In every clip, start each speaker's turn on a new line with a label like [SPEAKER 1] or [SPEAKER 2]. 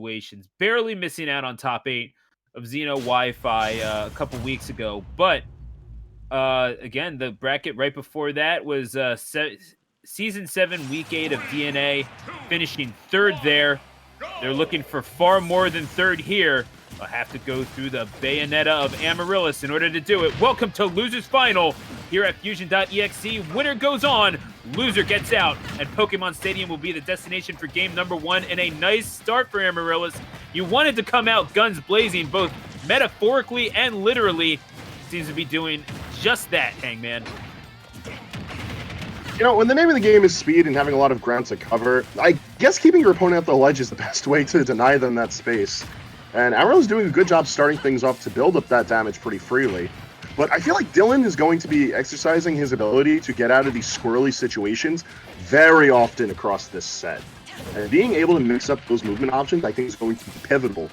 [SPEAKER 1] situations, barely missing out on top 8 of Xeno Wi-Fi a couple weeks ago. But again, the bracket right before that was Season 7, Week 8 of DNA, finishing 3rd there. They're looking for far more than 3rd here. I'll have to go through the Bayonetta of Amaryllis in order to do it. Welcome to Losers Final here at Fusion.exe. Winner goes on, loser gets out, and Pokemon Stadium will be the destination for game number 1, and a nice start for Amaryllis. You wanted to come out guns blazing, both metaphorically and literally. Seems to be doing just that, Hangman.
[SPEAKER 2] You know, when the name of the game is speed and having a lot of ground to cover, I guess keeping your opponent at the ledge is the best way to deny them that space. And Amaryllis is doing a good job starting things off to build up that damage pretty freely. But I feel like Dylan is going to be exercising his ability to get out of these squirrely situations very often across this set. And being able to mix up those movement options, I think, is going to be pivotal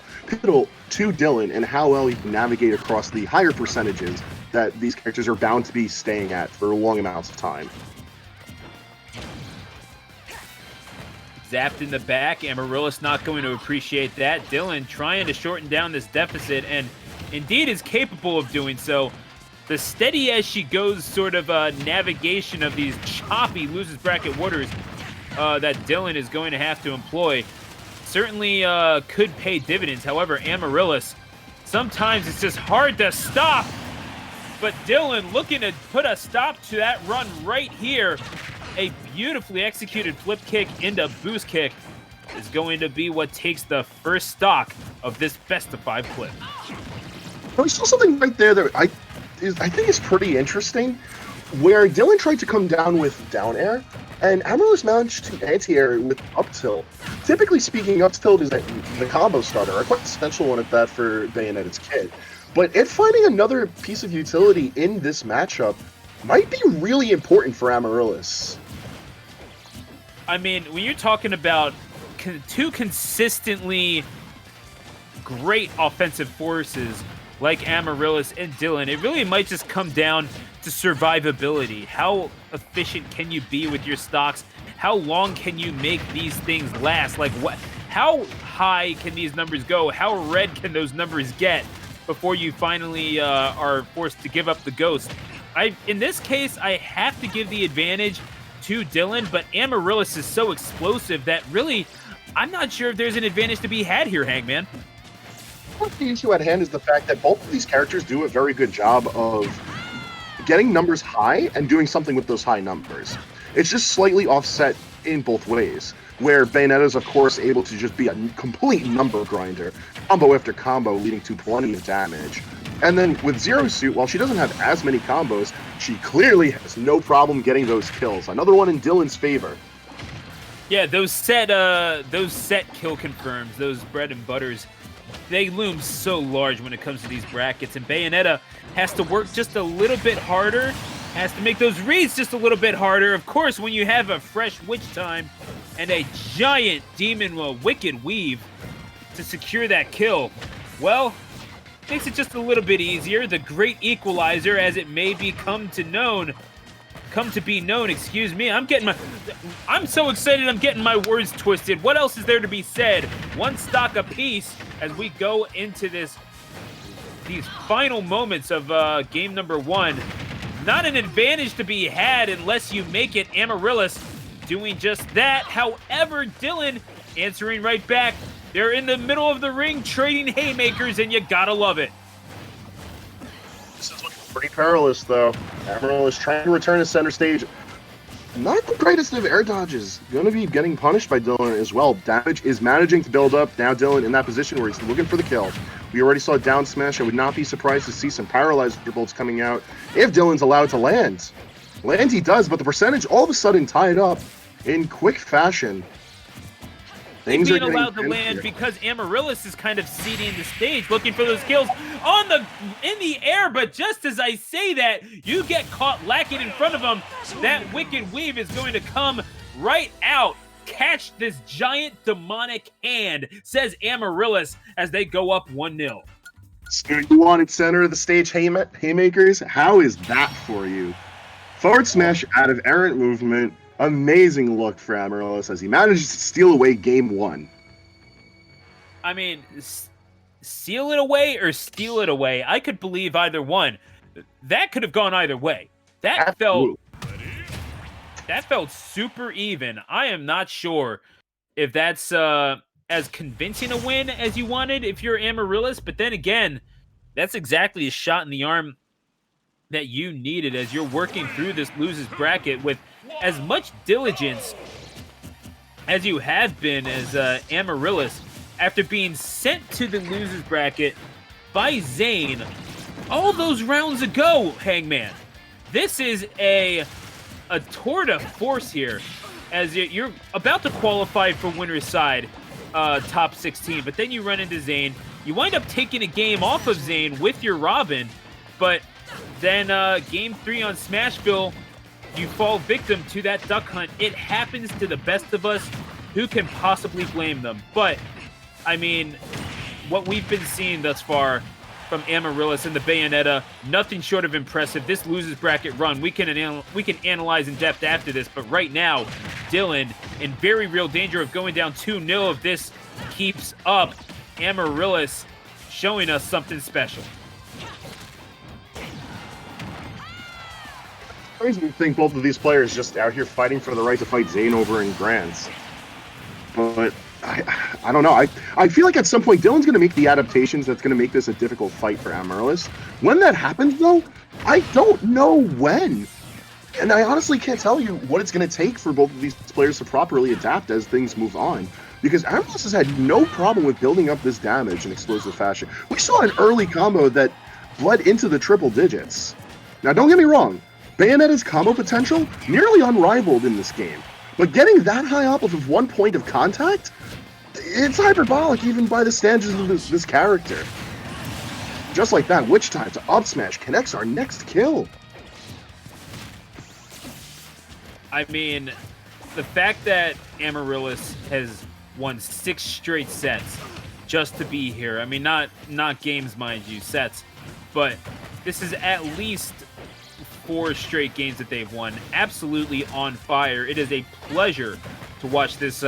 [SPEAKER 2] to Dylan and how well he can navigate across the higher percentages that these characters are bound to be staying at for long amounts of time.
[SPEAKER 1] Zapped in the back. Amaryllis not going to appreciate that. Dylan trying to shorten down this deficit, and indeed is capable of doing so. The steady as she goes sort of navigation of these choppy losers bracket waters that Dylan is going to have to employ certainly could pay dividends. However, Amaryllis, sometimes it's just hard to stop. But Dylan looking to put a stop to that run right here. A beautifully executed flip kick into boost kick is going to be what takes the first stock of this best of 5 clip.
[SPEAKER 2] We saw something right there that I think is pretty interesting, where Dylan tried to come down with down air, and Amaryllis managed to anti-air with up tilt. Typically speaking, up tilt is the combo starter, a quite essential one at that for Bayonetta's kit. But it finding another piece of utility in this matchup might be really important for Amaryllis.
[SPEAKER 1] I mean, when you're talking about two consistently great offensive forces like Amaryllis and Dylan, it really might just come down to survivability. How efficient can you be with your stocks? How long can you make these things last? Like, how high can these numbers go? How red can those numbers get before you finally are forced to give up the ghost? In this case, I have to give the advantage to Dylan, but Amaryllis is so explosive that really, I'm not sure if there's an advantage to be had here, Hangman.
[SPEAKER 2] The issue at hand is the fact that both of these characters do a very good job of getting numbers high and doing something with those high numbers. It's just slightly offset in both ways, where Bayonetta is, of course, able to just be a complete number grinder, combo after combo, leading to plenty of damage. And then with Zero Suit, while she doesn't have as many combos, she clearly has no problem getting those kills. Another one in Dylan's favor.
[SPEAKER 1] Yeah, those set kill confirms, those bread and butters, they loom so large when it comes to these brackets, and Bayonetta has to work just a little bit harder, has to make those reads just a little bit harder. Of course, when you have a fresh Witch Time and a giant Demon Wicked Weave to secure that kill, well, makes it just a little bit easier. The great equalizer, as it may come to be known, excuse me. I'm so excited I'm getting my words twisted. What else is there to be said? One stock apiece as we go into these final moments of game number 1. Not an advantage to be had unless you make it. Amaryllis doing just that. However, Dylan answering right back. They're in the middle of the ring trading haymakers, and you gotta love it.
[SPEAKER 2] This is looking pretty perilous, though. Amaryllis trying to return to center stage. Not the greatest of air dodges. Going to be getting punished by Dylan as well. Damage is managing to build up. Now Dylan in that position where he's looking for the kill. We already saw down smash. I would not be surprised to see some paralyzer bolts coming out if Dylan's allowed to land. Land he does, but the percentage all of a sudden tied up in quick fashion.
[SPEAKER 1] Things being allowed to land because Amaryllis is kind of seeding the stage, looking for those kills in the air. But just as I say that, you get caught lacking in front of him. That Wicked Weave is going to come right out. Catch this giant demonic hand, says Amaryllis as they go up 1-0.
[SPEAKER 2] So you wanted center of the stage haymakers? How is that for you? Forward smash out of errant movement. Amazing look for Amaryllis as he manages to steal away game 1.
[SPEAKER 1] I mean, seal it away or steal it away. I could believe either one. That could have gone either way. That
[SPEAKER 2] Absolutely.
[SPEAKER 1] felt super even. I am not sure if that's as convincing a win as you wanted if you're Amaryllis, but then again, that's exactly a shot in the arm that you needed as you're working through this losers bracket with as much diligence as you have been as Amaryllis after being sent to the losers bracket by Zane all those rounds ago, Hangman. This is a tour de force here as you're about to qualify for winner's side top 16, but then you run into Zane. You wind up taking a game off of Zane with your Robin, but then game 3 on Smashville, you fall victim to that duck hunt. It happens to the best of us. Who can possibly blame them? But, I mean, what we've been seeing thus far from Amaryllis and the Bayonetta, nothing short of impressive. This losers bracket run, we can analyze in depth after this, but right now, Dylan in very real danger of going down 2-0 if this keeps up. Amaryllis showing us something special.
[SPEAKER 2] Crazy to think both of these players just out here fighting for the right to fight Zane over in Grants. But I don't know. I feel like at some point Dylan's going to make the adaptations that's going to make this a difficult fight for Amaryllis. When that happens, though, I don't know when. And I honestly can't tell you what it's going to take for both of these players to properly adapt as things move on. Because Amaryllis has had no problem with building up this damage in explosive fashion. We saw an early combo that bled into the triple digits. Now, don't get me wrong. Bayonetta's combo potential nearly unrivaled in this game. But getting that high up of 1 point of contact, it's hyperbolic even by the standards of this character. Just like that, Witch Time to up smash connects our next kill.
[SPEAKER 1] I mean, the fact that Amaryllis has won 6 straight sets just to be here. I mean, not games, mind you, sets. But this is at least 4 straight games that they've won. Absolutely on fire. It is a pleasure to watch this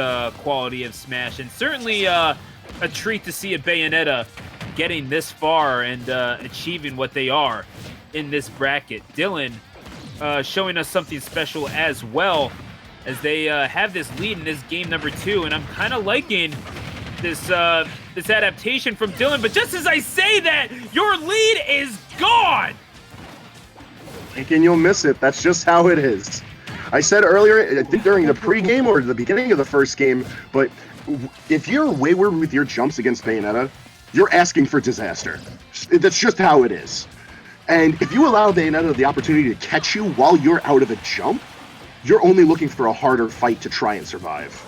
[SPEAKER 1] quality of Smash, and certainly a treat to see a Bayonetta getting this far and achieving what they are in this bracket. Dylan showing us something special as well as they have this lead in this game number 2, and I'm kind of liking this adaptation from Dylan, but just as I say that, your lead is gone!
[SPEAKER 2] And you'll miss it. That's just how it is. I said earlier, I think during the pregame or the beginning of the first game, but if you're wayward with your jumps against Bayonetta, you're asking for disaster. That's just how it is. And if you allow Bayonetta the opportunity to catch you while you're out of a jump, you're only looking for a harder fight to try and survive.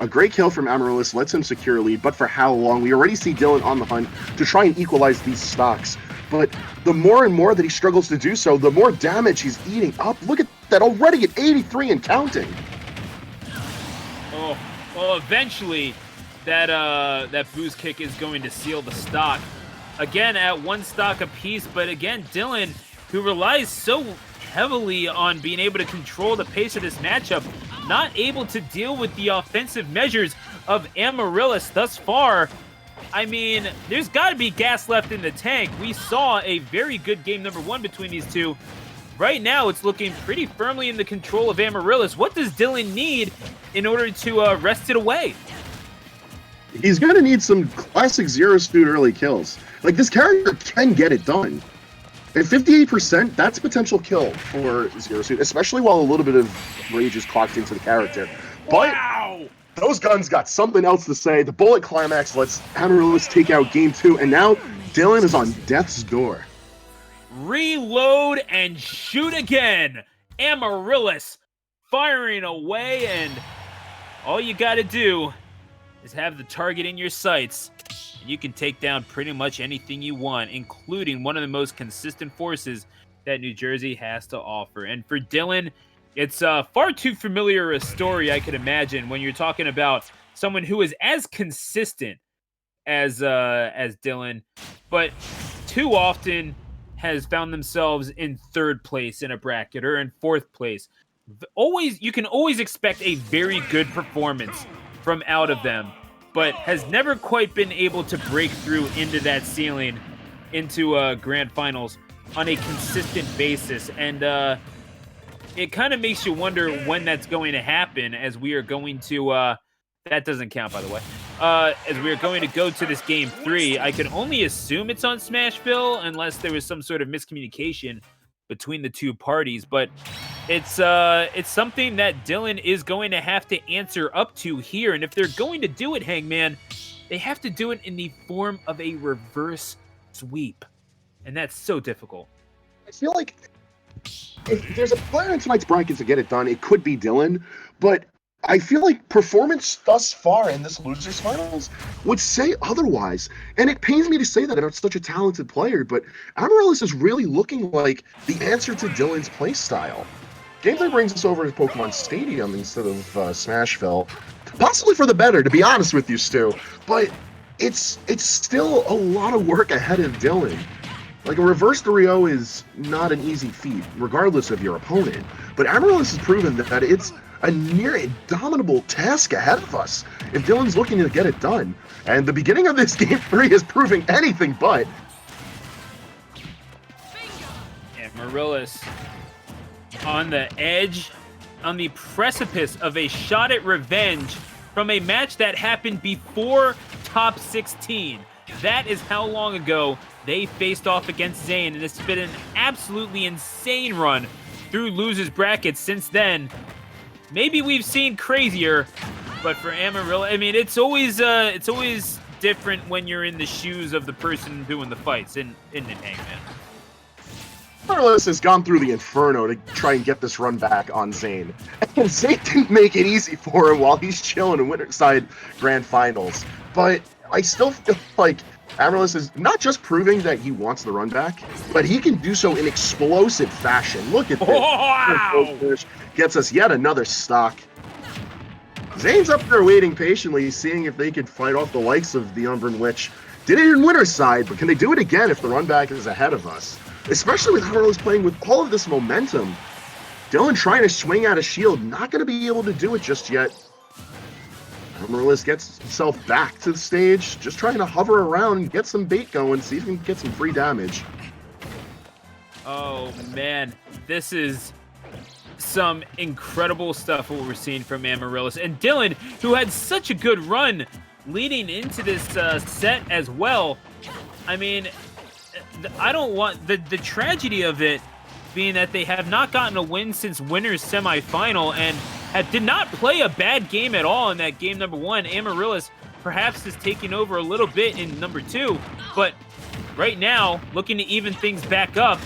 [SPEAKER 2] A great kill from Amaryllis lets him secure a lead, but for how long? We already see Dylan on the hunt to try and equalize these stocks. But the more and more that he struggles to do so, the more damage he's eating up. Look at that, already at 83 and counting.
[SPEAKER 1] Oh, well, eventually that boost kick is going to seal the stock. Again, at 1 stock apiece, but again, Dylan, who relies so heavily on being able to control the pace of this matchup, not able to deal with the offensive measures of Amaryllis thus far. I mean, there's got to be gas left in the tank. We saw a very good game number 1 between these two. Right now, it's looking pretty firmly in the control of Amaryllis. What does Dylan need in order to wrest it away?
[SPEAKER 2] He's going to need some classic Zero Suit early kills. Like, this character can get it done. At 58%, that's a potential kill for Zero Suit, especially while a little bit of rage is clocked into the character. But
[SPEAKER 1] wow!
[SPEAKER 2] Those guns got something else to say. The bullet climax lets Amaryllis take out game 2, and now Dylan is on death's door.
[SPEAKER 1] Reload and shoot again. Amaryllis firing away, and all you got to do is have the target in your sights, and you can take down pretty much anything you want, including one of the most consistent forces that New Jersey has to offer. And for Dylan, it's far too familiar a story, I could imagine, when you're talking about someone who is as consistent as Dylan, but too often has found themselves in 3rd place in a bracket or in 4th place. You can always expect a very good performance from out of them. but has never quite been able to break through into that ceiling, into grand finals on a consistent basis. And it kind of makes you wonder when that's going to happen, as we are going to that doesn't count, by the way. As we are going to go to this game 3, I can only assume it's on Smashville unless there was some sort of miscommunication between the two parties. But it's something that Dylan is going to have to answer up to here. And if they're going to do it, Hangman, they have to do it in the form of a reverse sweep. And that's so difficult.
[SPEAKER 2] I feel like if there's a player in tonight's bracket to get it done, it could be Dylan, but I feel like performance thus far in this losers finals would say otherwise. And it pains me to say that about such a talented player, but Amaryllis is really looking like the answer to Dylan's playstyle. Game 3 brings us over to Pokemon Stadium instead of Smashville. Possibly for the better, to be honest with you, Stu, but it's still a lot of work ahead of Dylan. Like, a reverse 3-0 is not an easy feat, regardless of your opponent. But Amaryllis has proven that it's a near indomitable task ahead of us if Dylan's looking to get it done. And the beginning of this Game 3 is proving anything but.
[SPEAKER 1] Amaryllis on the edge, on the precipice of a shot at revenge from a match that happened before Top 16. That is how long ago they faced off against Zayn, and it's been an absolutely insane run through losers brackets since then. Maybe we've seen crazier, but for Amaryllis, I mean, it's always different when you're in the shoes of the person doing the fights, isn't it, Hangman?
[SPEAKER 2] Amaryllis has gone through the inferno to try and get this run back on Zayn. And Zayn didn't make it easy for him while he's chilling in Winterside Grand Finals. But I still feel like Amaryllis is not just proving that he wants the run back, but he can do so in explosive fashion. Look at this.
[SPEAKER 1] Wow!
[SPEAKER 2] Gets us yet another stock. Zayn's up there waiting patiently, seeing if they could fight off the likes of the Umbran Witch. Did it in Winterside, but can they do it again if the run back is ahead of us? Especially with Amaryllis playing with all of this momentum. Dylan trying to swing out a shield, not going to be able to do it just yet. Amaryllis gets himself back to the stage, just trying to hover around and get some bait going, see if he can get some free damage.
[SPEAKER 1] Oh, man. This is some incredible stuff what we're seeing from Amaryllis. And Dylan, who had such a good run leading into this set as well. I mean, I don't want... The tragedy of it being that they have not gotten a win since winner's semifinal and did not play a bad game at all in that game number 1. Amaryllis perhaps is taking over a little bit in number 2, but right now, looking to even things back up,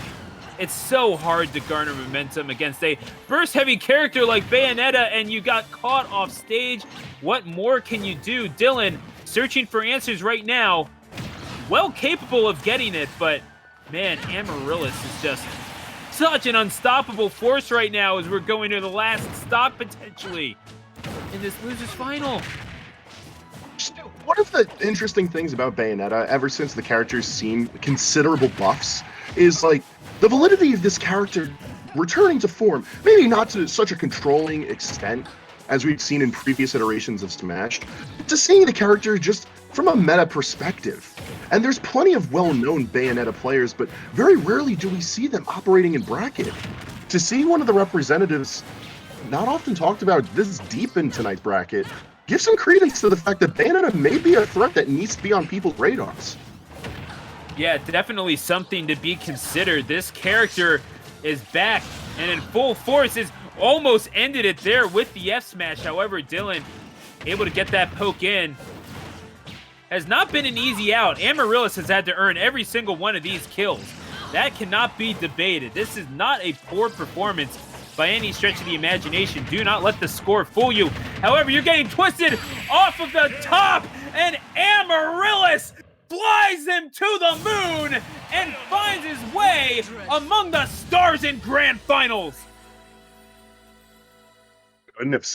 [SPEAKER 1] it's so hard to garner momentum against a burst-heavy character like Bayonetta, and you got caught off stage. What more can you do? Dylan, searching for answers right now, well capable of getting it, but man, Amaryllis is just such an unstoppable force right now as we're going to the last stop potentially in this losers final.
[SPEAKER 2] One of the interesting things about Bayonetta, ever since the character's seen considerable buffs, is like the validity of this character returning to form. Maybe not to such a controlling extent as we've seen in previous iterations of Smash, to seeing the character just from a meta perspective. And there's plenty of well-known Bayonetta players, but very rarely do we see them operating in bracket. To see one of the representatives not often talked about this deep in tonight's bracket gives some credence to the fact that Bayonetta may be a threat that needs to be on people's radars.
[SPEAKER 1] Yeah, definitely something to be considered. This character is back and in full force. Is almost ended it there with the F smash. However, Dylan able to get that poke in. Has not been an easy out. Amaryllis has had to earn every single one of these kills. That cannot be debated. This is not a poor performance by any stretch of the imagination. Do not let the score fool you. However, you're getting twisted off of the top, and Amaryllis flies him to the moon and finds his way among the stars in grand finals.
[SPEAKER 2] Couldn't have